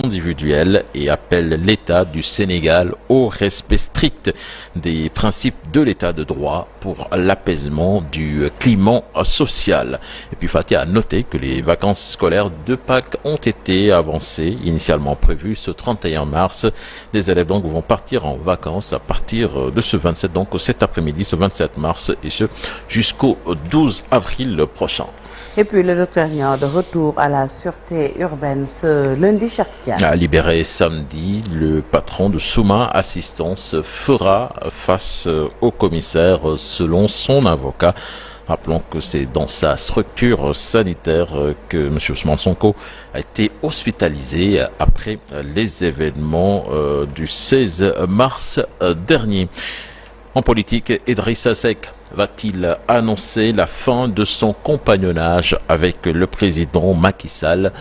individuelle et appelle l'État du Sénégal au respect strict des principes de l'État de droit pour l'apaisement du climat social. Et puis Fatih a noté que les vacances scolaires de Pâques ont été avancées, initialement prévues ce 31 mars. Les élèves donc vont partir en vacances à partir de ce 27, donc cet après-midi, ce 27 mars, et ce jusqu'au 12 avril prochain. Et puis le docteur Niang de retour à la sûreté urbaine ce lundi, Cheikh Tidiane. Libéré samedi, le patron de Souma Assistance fera face au commissaire selon son avocat. Rappelons que c'est dans sa structure sanitaire que M. Ousmane Sonko a été hospitalisé après les événements du 16 mars dernier. En politique, Idrissa Seck va-t-il annoncer la fin de son compagnonnage avec le président Macky Sall?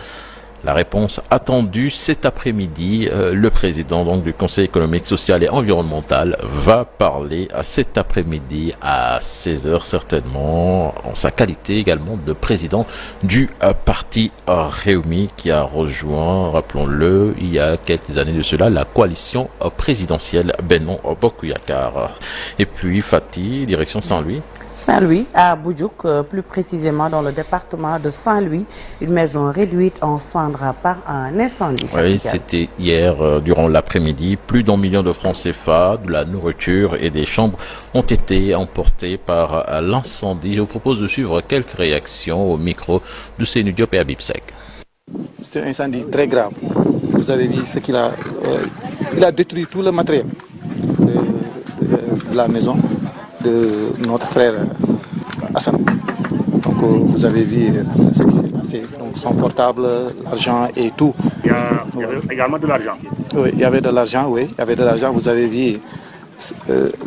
La réponse attendue cet après-midi. Le président donc du Conseil économique, social et environnemental va parler cet après-midi à 16h certainement, en sa qualité également de président du parti Rewmi qui a rejoint, rappelons-le, il y a quelques années de cela, la coalition présidentielle Benno Bokk Yakaar. Et puis Fatih, direction Saint-Louis. Saint-Louis, à Boudjouk, plus précisément dans le département de Saint-Louis, une maison réduite en cendres par un incendie. Oui, c'était hier, durant l'après-midi. Plus d'1 million de francs CFA, de la nourriture et des chambres ont été emportés par l'incendie. Je vous propose de suivre quelques réactions au micro de Seynou Diop et Habib Seck. C'était un incendie très grave. Vous avez vu ce qu'il a... il a détruit tout le matériel de la maison de notre frère Hassan. Donc vous avez vu ce qui s'est passé. Donc son portable, l'argent et tout. Il y avait également de l'argent. Oui, il y avait de l'argent, oui. Il y avait de l'argent, vous avez vu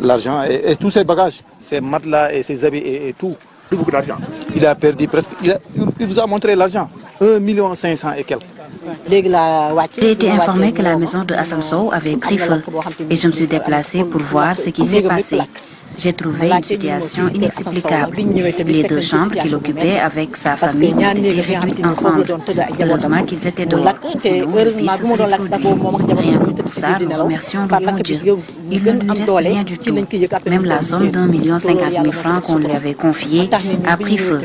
l'argent et tous ses bagages, ses matelas et ses habits et tout. Beaucoup d'argent. Il a perdu presque... Il vous a montré l'argent. 1,5 million et quelques. J'ai été informé que la maison de Hassan Sow avait pris feu et je me suis déplacée pour voir ce qui s'est passé. J'ai trouvé une situation inexplicable. Les 2 chambres qu'il occupait avec sa famille ont été réduites ensemble. Heureusement qu'ils étaient dehors, sinon le vie se serait produit. Rien que pour ça, nous remercions vraiment Dieu. Il ne lui reste rien du tout. Même la somme d'1,50 million francs qu'on lui avait confiée a pris feu.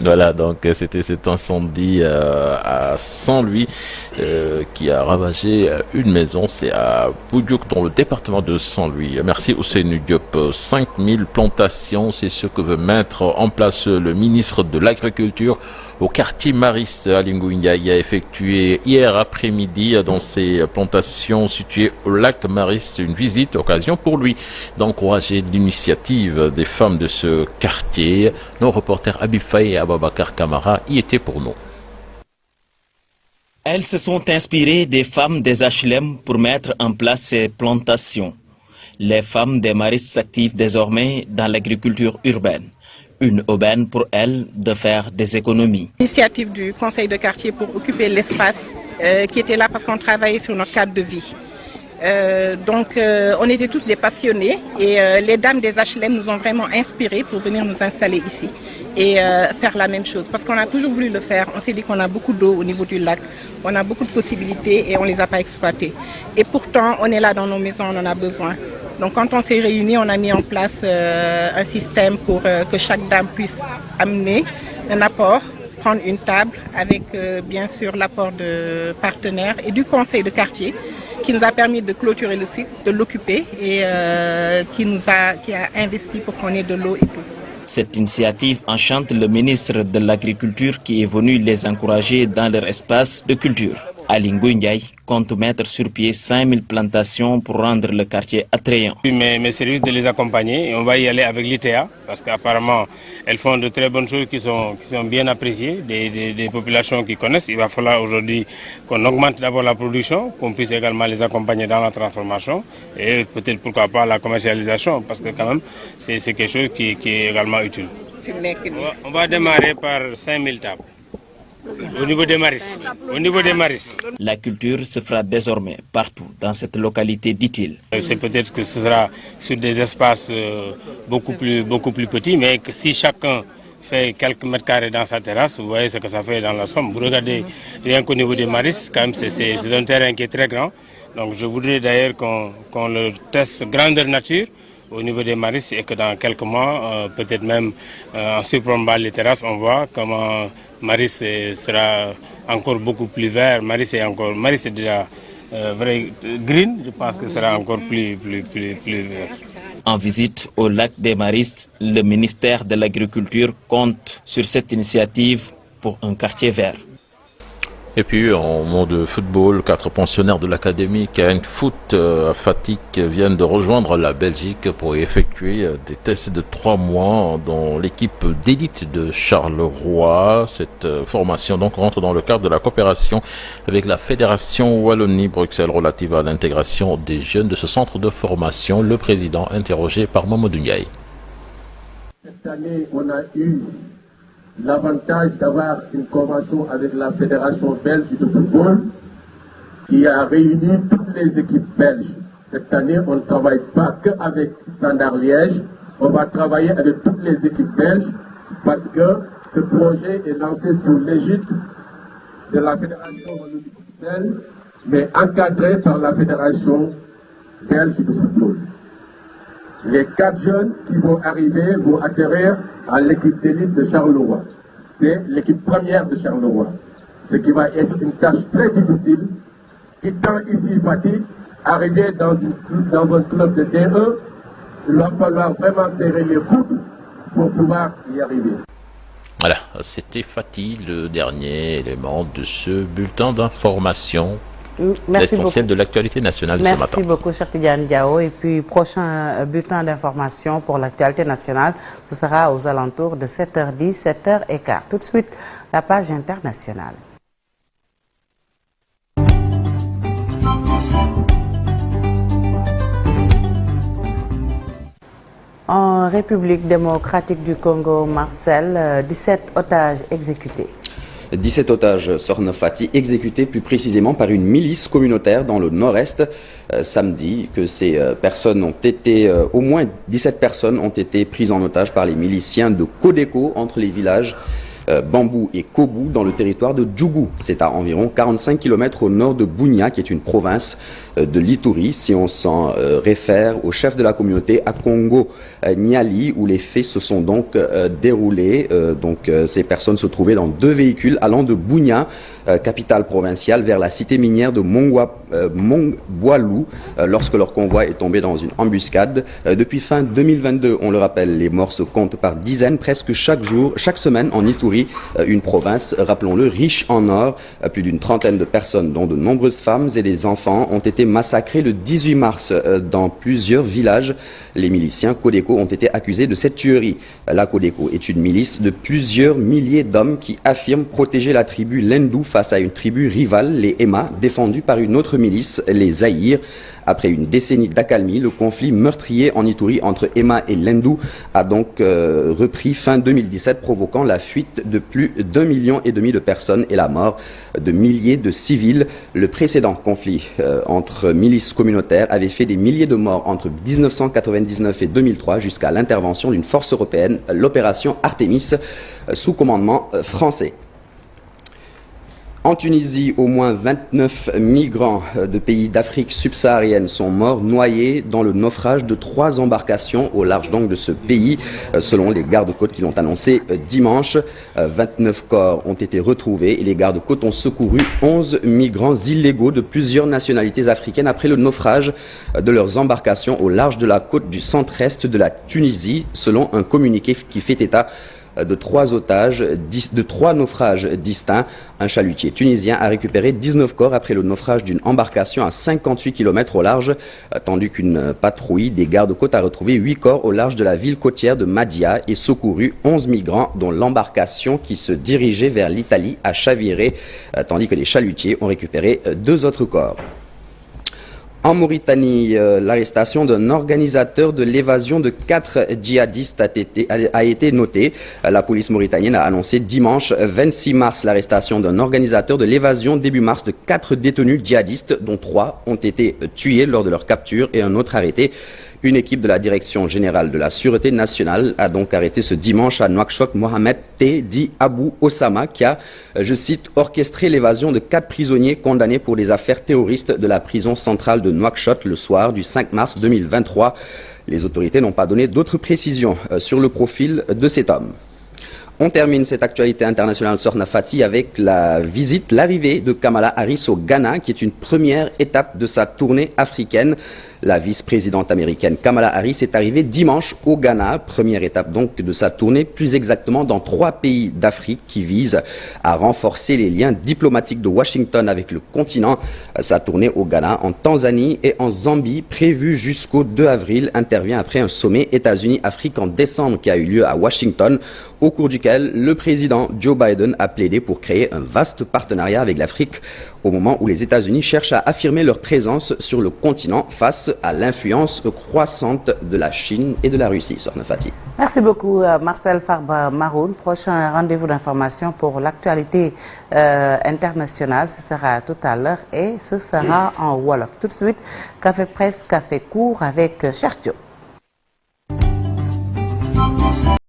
Voilà, donc c'était cet incendie à Saint-Louis qui a ravagé une maison. C'est à Boudjouk, dans le département de Saint-Louis. Merci Ousseynou Diop. 5000 plantations, c'est ce que veut mettre en place le ministre de l'Agriculture au quartier Mariste à Linguinga. Il a effectué hier après-midi dans ces plantations situées au lac Mariste une visite, occasion pour lui d'encourager l'initiative des femmes de ce quartier. Nos reporters Habib Faye et Ababakar Kamara y étaient pour nous. Elles se sont inspirées des femmes des HLM pour mettre en place ces plantations. Les femmes des maristes s'activent désormais dans l'agriculture urbaine. Une aubaine pour elles de faire des économies. L'initiative du conseil de quartier pour occuper l'espace qui était là parce qu'on travaillait sur notre cadre de vie. On était tous des passionnés et les dames des HLM nous ont vraiment inspirés pour venir nous installer ici et faire la même chose. Parce qu'on a toujours voulu le faire. On s'est dit qu'on a beaucoup d'eau au niveau du lac, on a beaucoup de possibilités et on ne les a pas exploitées. Et pourtant, on est là dans nos maisons, on en a besoin. Donc quand on s'est réunis, on a mis en place un système pour que chaque dame puisse amener un apport, prendre une table avec bien sûr l'apport de partenaires et du conseil de quartier qui nous a permis de clôturer le site, de l'occuper et qui a investi pour qu'on ait de l'eau et tout. Cette initiative enchante le ministre de l'Agriculture qui est venu les encourager dans leur espace de culture. Ali Nguyen compte mettre sur pied 5000 plantations pour rendre le quartier attrayant. Mes services de les accompagner et on va y aller avec l'ITA parce qu'apparemment elles font de très bonnes choses qui sont bien appréciées des populations qui connaissent. Il va falloir aujourd'hui qu'on augmente d'abord la production, qu'on puisse également les accompagner dans la transformation et peut-être pourquoi pas la commercialisation parce que quand même c'est quelque chose qui est également utile. On va démarrer par 5000 tables. Au niveau des maris. Au niveau des maris. La culture se fera désormais partout dans cette localité, dit-il. C'est peut-être que ce sera sur des espaces beaucoup plus petits, mais que si chacun fait quelques mètres carrés dans sa terrasse, vous voyez ce que ça fait dans la somme. Vous regardez rien qu'au niveau des maris, quand même, c'est un terrain qui est très grand. Donc je voudrais d'ailleurs qu'on le teste grandeur nature au niveau des maris et que dans quelques mois, peut-être même en surplombant les terrasses, on voit comment Maris sera encore beaucoup plus vert. Maris est déjà vrai green, je pense que ce sera encore plus vert. En visite au lac des Maris, le ministère de l'Agriculture compte sur cette initiative pour un quartier vert. Et puis, en mode football, 4 pensionnaires de l'académie Caen Foot à Fatick viennent de rejoindre la Belgique pour y effectuer des tests de 3 mois dans l'équipe d'élite de Charleroi. Cette formation donc rentre dans le cadre de la coopération avec la Fédération Wallonie-Bruxelles relative à l'intégration des jeunes de ce centre de formation. Le président interrogé par Mamadou Ndiaye. Cette année, on a eu l'avantage d'avoir une convention avec la Fédération belge de football qui a réuni toutes les équipes belges. Cette année, on ne travaille pas qu'avec Standard Liège, on va travailler avec toutes les équipes belges parce que ce projet est lancé sous l'égide de la Fédération Wallonie-Bruxelles, mais encadré par la Fédération belge de football. Les 4 jeunes qui vont arriver vont atterrir à l'équipe d'élite de Charleroi. C'est l'équipe première de Charleroi. Ce qui va être une tâche très difficile, étant ici Fatick, arriver dans un club de D1, il va falloir vraiment serrer les coudes pour pouvoir y arriver. Voilà, c'était Fatih, le dernier élément de ce bulletin d'information. L'essentiel de l'actualité nationale de ce matin. Merci beaucoup, Cheikh Tidiane Diao. Et puis, prochain bulletin d'information pour l'actualité nationale, ce sera aux alentours de 7h10, 7h15. Tout de suite, la page internationale. En République démocratique du Congo, Marcel, 17 otages exécutés. 17 otages Sornofati exécutés plus précisément par une milice communautaire dans le nord-est samedi, que ces personnes ont été, au moins 17 personnes ont été prises en otage par les miliciens de Kodeko entre les villages Bambou et Kobu dans le territoire de Djougou. C'est à environ 45 km au nord de Bunia, qui est une province de l'Ituri, si on s'en réfère au chef de la communauté à Congo Niali, où les faits se sont donc déroulés. Ces personnes se trouvaient dans 2 véhicules allant de Bunia, capitale provinciale, vers la cité minière de Mongboalou, lorsque leur convoi est tombé dans une embuscade. Depuis fin 2022, on le rappelle, les morts se comptent par dizaines presque chaque jour, chaque semaine en Ituri, une province, rappelons-le, riche en or. Plus d'une trentaine de personnes, dont de nombreuses femmes et des enfants, ont été massacrés le 18 mars dans plusieurs villages. Les miliciens Kodeko ont été accusés de cette tuerie. La Kodeko est une milice de plusieurs milliers d'hommes qui affirment protéger la tribu Lendu face à une tribu rivale, les Emma, défendue par une autre milice, les Zaïre. Après une décennie d'accalmie, le conflit meurtrier en Ituri entre Emma et Lendu a donc repris fin 2017, provoquant la fuite de plus d'1,5 million de personnes et la mort de milliers de civils. Le précédent conflit entre milices communautaires avait fait des milliers de morts entre 1999 et 2003 jusqu'à l'intervention d'une force européenne, l'opération Artemis, sous commandement français. En Tunisie, au moins 29 migrants de pays d'Afrique subsaharienne sont morts noyés dans le naufrage de 3 embarcations au large donc de ce pays, selon les gardes-côtes qui l'ont annoncé dimanche. 29 corps ont été retrouvés et les gardes-côtes ont secouru 11 migrants illégaux de plusieurs nationalités africaines après le naufrage de leurs embarcations au large de la côte du centre-est de la Tunisie, selon un communiqué qui fait état de 3 naufrages distincts. Un chalutier tunisien a récupéré 19 corps après le naufrage d'une embarcation à 58 km au large, tandis qu'une patrouille des gardes-côtes a retrouvé 8 corps au large de la ville côtière de Mahdia et secouru 11 migrants dont l'embarcation qui se dirigeait vers l'Italie a chaviré, tandis que les chalutiers ont récupéré 2 autres corps. En Mauritanie, l'arrestation d'un organisateur de l'évasion de 4 djihadistes a été notée. La police mauritanienne a annoncé dimanche 26 mars l'arrestation d'un organisateur de l'évasion début mars de 4 détenus djihadistes, dont 3 ont été tués lors de leur capture et un autre arrêté. Une équipe de la Direction générale de la Sûreté nationale a donc arrêté ce dimanche à Nouakchott Mohamed T. dit Abou Osama qui a, je cite, orchestré l'évasion de 4 prisonniers condamnés pour des affaires terroristes de la prison centrale de Nouakchott le soir du 5 mars 2023. Les autorités n'ont pas donné d'autres précisions sur le profil de cet homme. On termine cette actualité internationale Sorna Fati avec l'arrivée de Kamala Harris au Ghana, qui est une première étape de sa tournée africaine. La vice-présidente américaine Kamala Harris est arrivée dimanche au Ghana, première étape donc de sa tournée, plus exactement dans 3 pays d'Afrique qui visent à renforcer les liens diplomatiques de Washington avec le continent. Sa tournée au Ghana, en Tanzanie et en Zambie, prévue jusqu'au 2 avril, intervient après un sommet États-Unis-Afrique en décembre qui a eu lieu à Washington, au cours duquel le président Joe Biden a plaidé pour créer un vaste partenariat avec l'Afrique au moment où les États-Unis cherchent à affirmer leur présence sur le continent face à l'influence croissante de la Chine et de la Russie. Sorna Fati. Merci beaucoup Marcel Farba Maroun. Prochain rendez-vous d'information pour l'actualité internationale, ce sera tout à l'heure et ce sera en Wolof. Tout de suite, Café Presse, Café Court avec Cheikh Diop.